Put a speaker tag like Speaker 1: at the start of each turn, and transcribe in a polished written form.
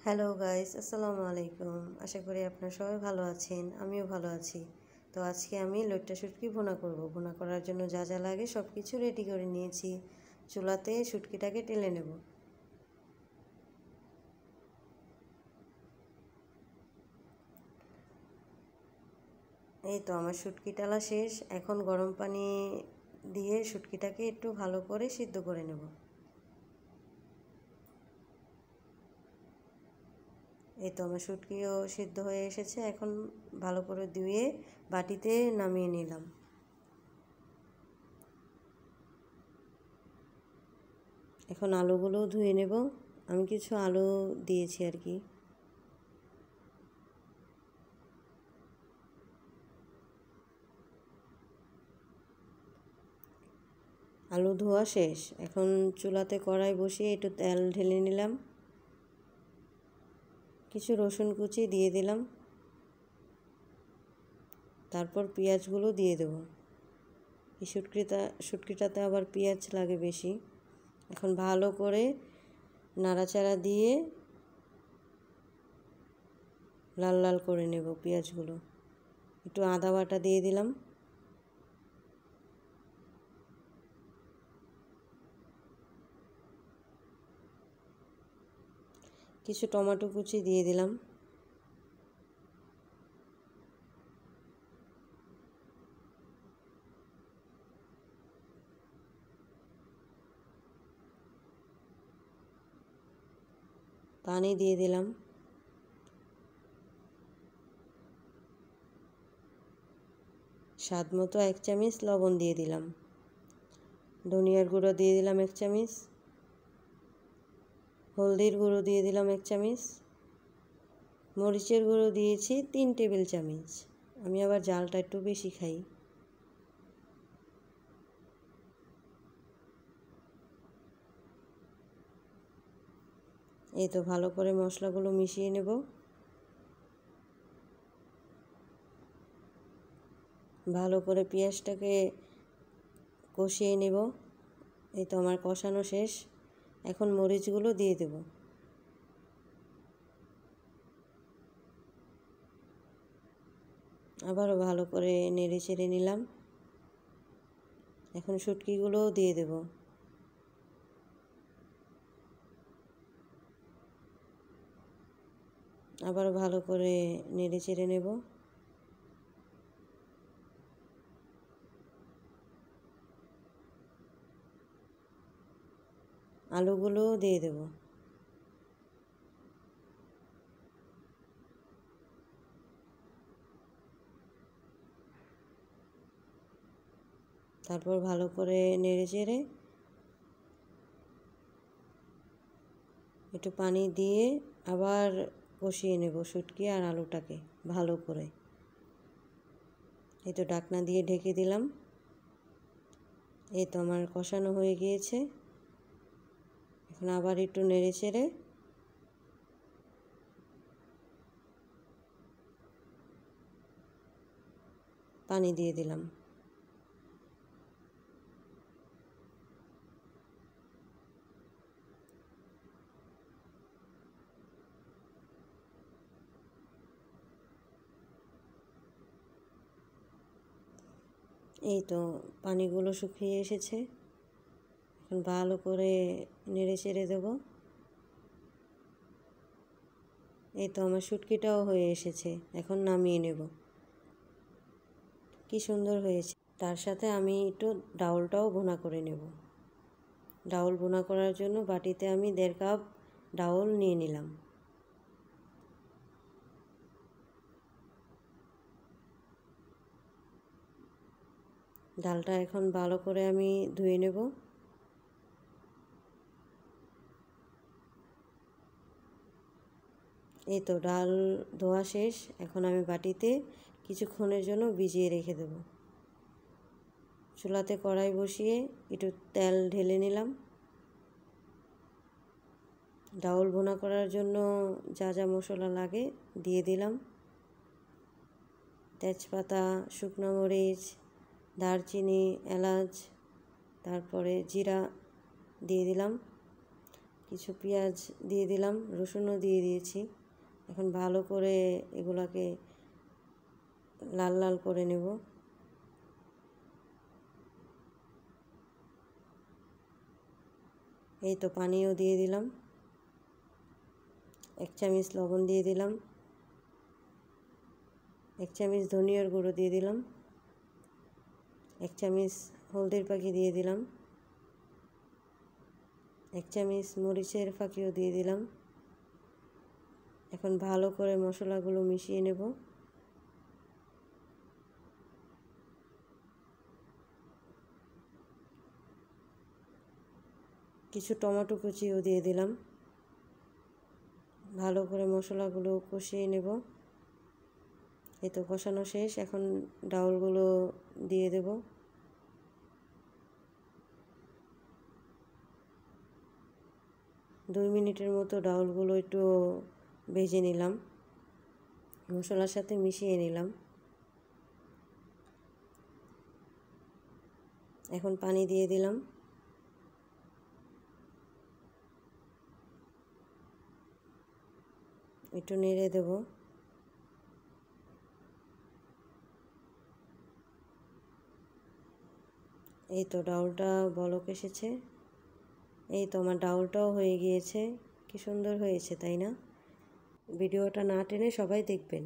Speaker 1: Hello guys, আসসালামু আলাইকুম। আশা করি আপনারা সবাই ভালো আছেন, আমিও ভালো আছি। তো আজকে আমি লইট্টা শুটকি ভুনা করব। ভুনা করার জন্য যা যা লাগে সব কিছু রেডি করে নিয়েছি। চুলাতে শুটকিটাকে টেলে নেব। এই তো আমার শুটকি টালা শেষ। এখন গরম পানি দিয়ে শুটকিটাকে একটু ভালো করে সিদ্ধ করে নেব। এই তো আমার শুটকিও সিদ্ধ হয়ে এসেছে। এখন ভালো করে ধুয়ে বাটিতে নামিয়ে নিলাম। এখন আলুগুলোও ধুয়ে নেব। আমি কিছু আলু দিয়েছি আর কি। আলু ধোয়া শেষ। এখন চুলাতে কড়াই বসিয়ে একটু তেল ঢেলে নিলাম। কিছু রসুন কুচি দিয়ে দিলাম। তারপর পেঁয়াজগুলো দিয়ে দেবো। এই শুটকিটাতে আবার পেঁয়াজ লাগে বেশি। এখন ভালো করে নাড়াচাড়া দিয়ে লাল লাল করে নেব পেঁয়াজগুলো। একটু আদা বাটা দিয়ে দিলাম। কিছু টমেটো কুচি দিয়ে দিলাম। পানি দিয়ে দিলাম। স্বাদ মতো 1 চামচ লবণ দিয়ে দিলাম। ধনিয়ার গুঁড়ো দিয়ে দিলাম 1 চামচ। হলদির গুঁড়ো দিয়ে দিলাম 1 চামচ। মরিচের গুঁড়ো দিয়েছি 3 টেবিল চামচ। আমি আবার ঝালটা একটু বেশি খাই। এই তো ভালো করে মশলাগুলো মিশিয়ে নেব। ভালো করে পেঁয়াজটাকে কষিয়ে নেব। এই তো আমার কষানো শেষ। এখন মরিচগুলো দিয়ে দেব। আবারও ভালো করে নেড়ে চেড়ে নিলাম। এখন শুটকিগুলোও দিয়ে দেব। আবারও ভালো করে নেড়ে চেড়ে নেব। আলুগুলোও দিয়ে দেব। তারপর ভালো করে নেড়ে চেড়ে একটু পানি দিয়ে আবার কষিয়ে নেব শুটকি আর আলুটাকে ভালো করে। এই তো ঢাকনা দিয়ে ঢেকে দিলাম। এই তো আমার কষানো হয়ে গিয়েছে। এখন আবার একটু নেড়ে চেড়ে পানি দিয়ে দিলাম। এই তো পানিগুলো শুকিয়ে এসেছে। এখন ভালো করে নেড়ে চেড়ে দেবো। এই তো আমার শুটকিটাও হয়ে এসেছে। এখন নামিয়ে নেব। কি সুন্দর হয়েছে। তার সাথে আমি একটু ডাউলটাও ভুনা করে নেব। ডাউল ভুনা করার জন্য বাটিতে আমি 1.5 কাপ ডাউল নিয়ে নিলাম। ডালটা এখন ভালো করে আমি ধুয়ে নেব। এই তো ডাল ধোয়া শেষ। এখন আমি বাটিতে কিছুক্ষণের জন্য ভিজিয়ে রেখে দেব। চুলাতে কড়াই বসিয়ে একটু তেল ঢেলে নিলাম। ডাউল ভুনা করার জন্য যা যা মশলা লাগে দিয়ে দিলাম। তেজপাতা, শুকনো মরিচ, দারচিনি, এলাচ, তারপরে জিরা দিয়ে দিলাম। কিছু পেঁয়াজ দিয়ে দিলাম, রসুনও দিয়ে দিয়েছি। এখন ভালো করে এগুলাকে লাল লাল করে নেব। এই তো পানিও দিয়ে দিলাম, 1 চামচ লবণ দিয়ে দিলাম, 1 চামচ ধনিয়ার গুঁড়ো দিয়ে দিলাম, 1 চামচ হলদির পাখি দিয়ে দিলাম, 1 চামচ মরিচের ফাঁকিও দিয়ে দিলাম। এখন ভালো করে মশলাগুলো মিশিয়ে নেব। কিছু টমেটো কুচিও দিয়ে দিলাম। ভালো করে মশলাগুলো কষিয়ে নেব। এই তো কষানো শেষ, এখন ডাউলগুলো দিয়ে দেব। দুই মিনিটের মতো ডাউলগুলো একটু ভেজে নিলাম, মশলার সাথে মিশিয়ে নিলাম। এখন পানি দিয়ে দিলাম। একটু নেড়ে দেব। এই তো ডাউলটা বলক এসেছে। এই তো আমার ডাউলটাও হয়ে গিয়েছে। কি সুন্দর হয়েছে, তাই না? ভিডিওটা না টেনে সবাই দেখবেন।